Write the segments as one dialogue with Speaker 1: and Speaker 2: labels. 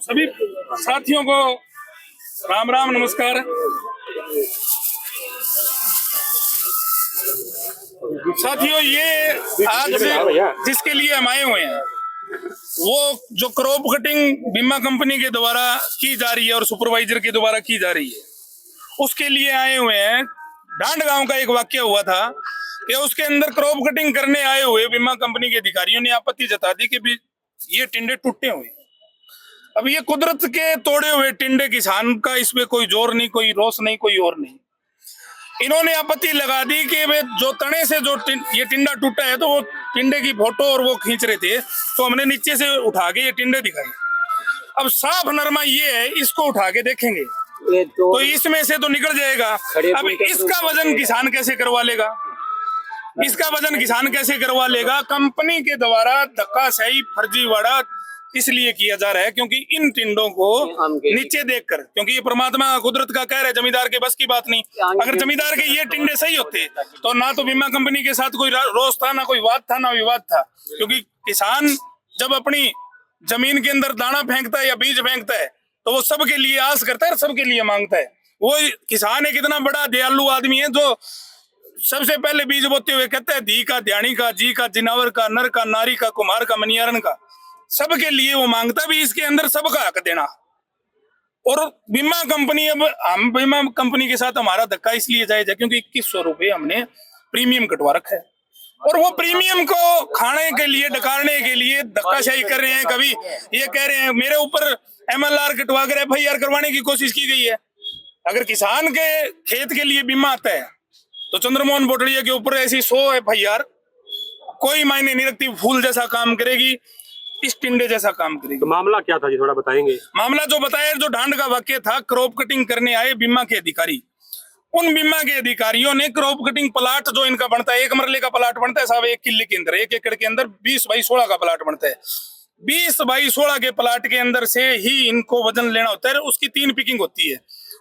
Speaker 1: सभी साथियों को राम राम नमस्कार। साथियों, ये आज जिसके लिए हम आए हुए हैं वो जो क्रॉप कटिंग बीमा कंपनी के द्वारा की जा रही है और सुपरवाइजर के द्वारा की जा रही है, उसके लिए आए हुए हैं। डांड गांव का एक वाक्य हुआ था कि उसके अंदर क्रॉप कटिंग करने आए हुए बीमा कंपनी के अधिकारियों ने आपत्ति जता दी कि भी ये टिंडे टूटे हुए। अब ये कुदरत के तोड़े हुए टिंडे, किसान का इसमें कोई जोर नहीं, कोई रोष नहीं, कोई और नहीं। इन्होंने आपत्ति लगा दी कि वे जो तने से जो ये टिंडा टूटा है तो वो टिंडे की फोटो और वो खींच रहे थे, तो हमने नीचे से उठा के ये टिंडे दिखाए। अब साफ नरमा ये है, इसको उठा के देखेंगे तो इसमें से तो निकल जाएगा। अब इसका वजन किसान कैसे करवा लेगा? इसका वजन किसान कैसे करवा लेगा? कंपनी के द्वारा धक्काशाही, फर्जीवाड़ा इसलिए किया जा रहा है क्योंकि इन टिंडों को नीचे देखकर, क्योंकि ये परमात्मा कुदरत का कह रहा है, जमींदार के बस की बात नहीं। अगर जमींदार के ये टिंडे सही होते तो ना तो बीमा कंपनी के साथ कोई रोष था, ना कोई वाद था, ना विवाद था। क्योंकि किसान जब अपनी जमीन के अंदर दाना फेंकता है या बीज फेंकता है तो वो सबके लिए आस करता है, सबके लिए मांगता है। वो किसान एक इतना बड़ा दयालु आदमी है जो सबसे पहले बीज बोते हुए कहता है धी का, ध्यानी का, जी का, जिनावर का, नर का, नारी का, कुम्हार का, मनियारन का, सबके लिए वो मांगता भी। इसके अंदर सबका हक देना। और बीमा कंपनी, अब हम बीमा कंपनी के साथ हमारा धक्का इसलिए जायज है क्योंकि 2100 रुपए हमने प्रीमियम कटवा रखा है और वो प्रीमियम को खाने के लिए, डकारने के लिए धक्काशाही कर रहे हैं। कभी ये कह रहे हैं मेरे ऊपर MLR कटवा कर FIR करवाने की कोशिश की गई है। अगर किसान के खेत के लिए बीमा आता है तो चंद्रमोहन बोटड़िया के ऊपर ऐसी 100 FIR कोई मायने नहीं रखती। फूल जैसा काम करेगी, इस टिंडे जैसा काम करेगी।
Speaker 2: तो मामला क्या था जी, थोड़ा बताएंगे?
Speaker 1: मामला जो बताया, जो डांड का वाक्य था, क्रॉप कटिंग करने आए बीमा के अधिकारी, उन बीमा के अधिकारियों ने क्रॉप कटिंग प्लाट जो इनका बनता है, 1 मरले का प्लाट बनता है साहब, 1 किले के अंदर, 1 एकड़ के अंदर 20 बाई 16 का प्लाट बनता है। 20 बाई 16 के प्लाट के अंदर से ही इनको वजन लेना होता है। उसकी 3 पिकिंग होती है,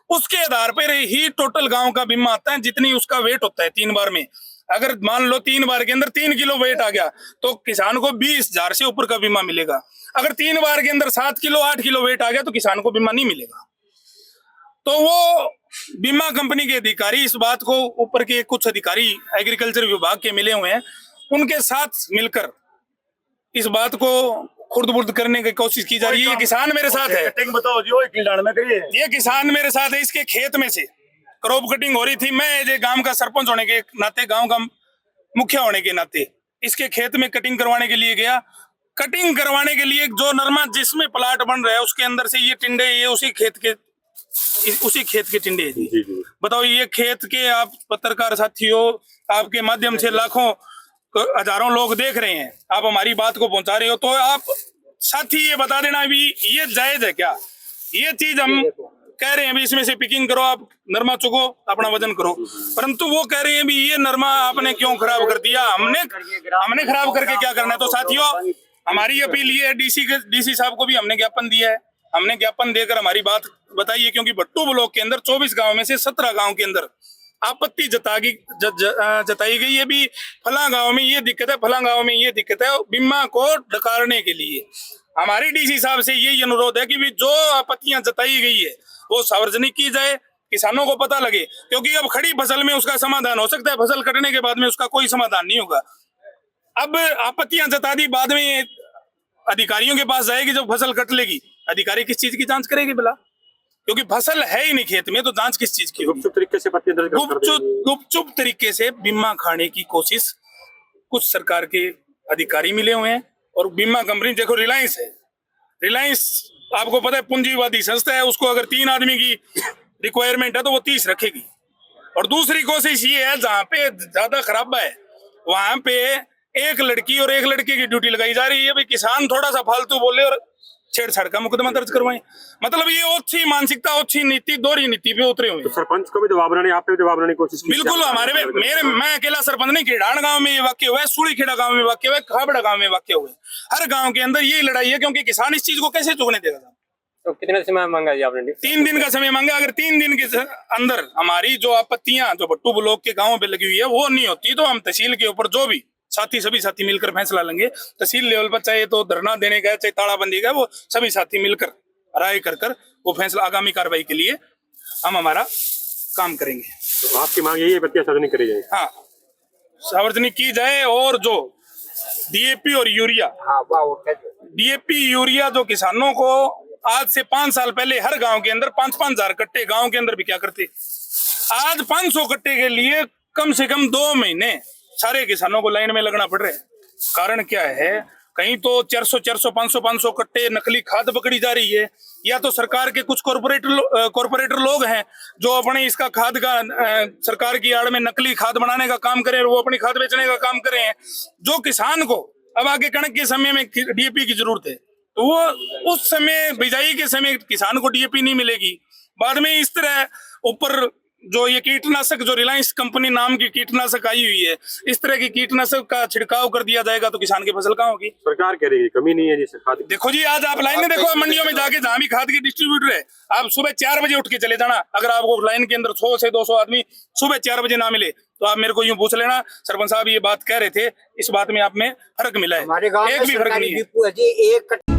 Speaker 1: उसके आधार पर ही टोटल गांव का बीमा आता है, जितनी उसका वेट होता है 3 बार में। अगर मान लो 3 बार के अंदर 3 किलो वेट आ गया तो किसान को 20,000 से ऊपर का बीमा मिलेगा। अगर 3 बार के अंदर 7 किलो 8 किलो वेट आ गया तो किसान को बीमा नहीं मिलेगा। तो वो बीमा कंपनी के अधिकारी इस बात को, ऊपर के कुछ अधिकारी एग्रीकल्चर विभाग के मिले हुए हैं, उनके साथ मिलकर इस बात को खुर्द-बुर्द करने की कोशिश की जा रही है। ये किसान मेरे साथ है,
Speaker 3: बताओ जी,
Speaker 1: ये किसान मेरे साथ है। इसके खेत में से क्रॉप कटिंग हो रही थी। मैं गांव का सरपंच होने के नाते, गांव का मुखिया होने के नाते इसके खेत में कटिंग करवाने के लिए गया। कटिंग करवाने के लिए जो नरमा जिसमें प्लाट बन रहा है उसके अंदर से ये टिंडे, ये उसी खेत के टिंडे हैं जी। बताओ, ये खेत के आप पत्रकार साथियों, आपके माध्यम से लाखों हजारों लोग देख रहे हैं, आप हमारी बात को पहुंचा रहे हो, तो आप साथी ये बता देना भी ये जायज है क्या? ये चीज हम कह रहे हैं भी इसमें से पिकिंग करो, आप नरमा चुको, अपना वजन करो, परंतु वो कह रहे हैं भी ये नरमा आपने क्यों खराब कर दिया? हमने खराब करके क्या करना है? तो साथियों, हमारी अपील ये है, डीसी साहब को भी हमने ज्ञापन दिया है। हमने ज्ञापन देकर हमारी बात बताई है, क्योंकि भट्टू ब्लॉक के अंदर 24 गांव में से 17 गांव के अंदर आपत्ति जताई गई है भी फला गांव में ये दिक्कत है, फला गांव में ये दिक्कत है। बीमा को डकारने के लिए हमारी डीसी साहब से यही अनुरोध है कि भी जो आपत्तियां जताई गई है वो सार्वजनिक की जाए, किसानों को पता लगे, क्योंकि अब खड़ी फसल में उसका समाधान हो सकता है, फसल कटने के बाद में उसका कोई समाधान नहीं होगा। अब आपत्तियां जता दी, बाद में अधिकारियों के पास जाएगी, जब फसल कट लेगी अधिकारी किस चीज की जांच करेगी भला? क्योंकि फसल है ही नहीं खेत में, तो जांच किस चीज की?
Speaker 2: गुपचुप तरीके से
Speaker 1: गुपचुप तरीके से बीमा खाने की कोशिश कुछ सरकार के अधिकारी मिले हुए हैं। और बीमा कंपनी, देखो रिलायंस है, रिलायंस आपको पता है पूंजीवादी संस्था है, उसको अगर 3 आदमी की रिक्वायरमेंट है तो वो 30 रखेगी। और दूसरी कोशिश ये है, जहाँ पे ज्यादा खराबा है वहां पे एक लड़की और एक लड़के की ड्यूटी लगाई जा रही है। भाई किसान थोड़ा सा फालतू बोले और छेड़छाड़ का मुकदमा दर्ज करवाएं। मतलब ये ओछी मानसिकता, ओछी नीति, दोहरी नीति पे उतरे हुए।
Speaker 2: तो सरपंच को भी दबाव बनाने, आप पे भी दबाव बनाने की कोशिश की?
Speaker 1: बिल्कुल, मैं अकेला सरपंच नहीं, खेड़ान गांव में ये वाक्य हुआ है, सूढ़ीखेड़ा गांव में वाक्य हुआ है, खाबड़ा गांव में वाक्य हुआ है। हर गांव के अंदर यही लड़ाई है, क्योंकि किसान इस चीज को कैसे चुकने देगा?
Speaker 2: तो कितने समय मांगा जी आपने?
Speaker 1: 3 दिन का समय मांगा। अगर 3 दिन के अंदर हमारी जो आपत्तियां जो भट्टू ब्लॉक के गाँव पे लगी हुई है वो नहीं होती तो हम तहसील के ऊपर जो भी साथी सभी साथी मिलकर फैसला लेंगे। तहसील लेवल पर चाहे तो धरना देने का चाहे तालाबंदी का, वो सभी साथी मिलकर राय कर वो फैसला आगामी कार्रवाई के लिए हम हमारा काम करेंगे।
Speaker 2: तो आपकी मांग यही है प्रक्रिया सार्वजनिक करी जाए।
Speaker 1: हाँ, सार्वजनिक की जाए। और जो डीएपी और यूरिया, डीएपी यूरिया जो किसानों को आज से 5 साल पहले हर गांव के अंदर 5-5 हजार कट्टे गांव के अंदर भी क्या करते, आज 500 कट्टे के लिए कम से कम 2 महीने सारे किसानों को लाइन में लगना पड़ रहा है। कारण क्या है, कहीं तो 400 500 कट्टे नकली खाद पकड़ी जा रही है, या तो सरकार के कुछ कॉर्पोरेटर लोग हैं जो अपने इसका खाद का सरकार की आड़ में नकली खाद बनाने का काम करें और वो अपनी खाद बेचने का काम करें। जो किसान को अब आगे कणक के समय में डीएपी की जरूरत है, तो वो उस समय बिजाई के समय किसान को डीएपी नहीं मिलेगी। बाद में इस तरह ऊपर जो ये कीटनाशक, जो रिलायंस कंपनी नाम की कीटनाशक आई हुई है, इस तरह की कीटनाशक का छिड़काव कर दिया जाएगा तो किसान की फसल कहाँ होगी।
Speaker 2: सरकार कह रही है कमी नहीं है जी खाद।
Speaker 1: देखो जी, आज आप लाइन में देखो, मंडियों में जाके जहां भी खाद की डिस्ट्रीब्यूटर है, आप सुबह 4 बजे उठ के चले जाना। अगर आपको लाइन के अंदर 100 से 200 आदमी सुबह 4 बजे ना मिले तो आप मेरे को यूं पूछ लेना, सरपंच साहब ये बात कह रहे थे, इस बात में आप में फर्क मिला है?
Speaker 3: हमारे गांव
Speaker 1: एक भी फर्क नहीं है।
Speaker 3: एक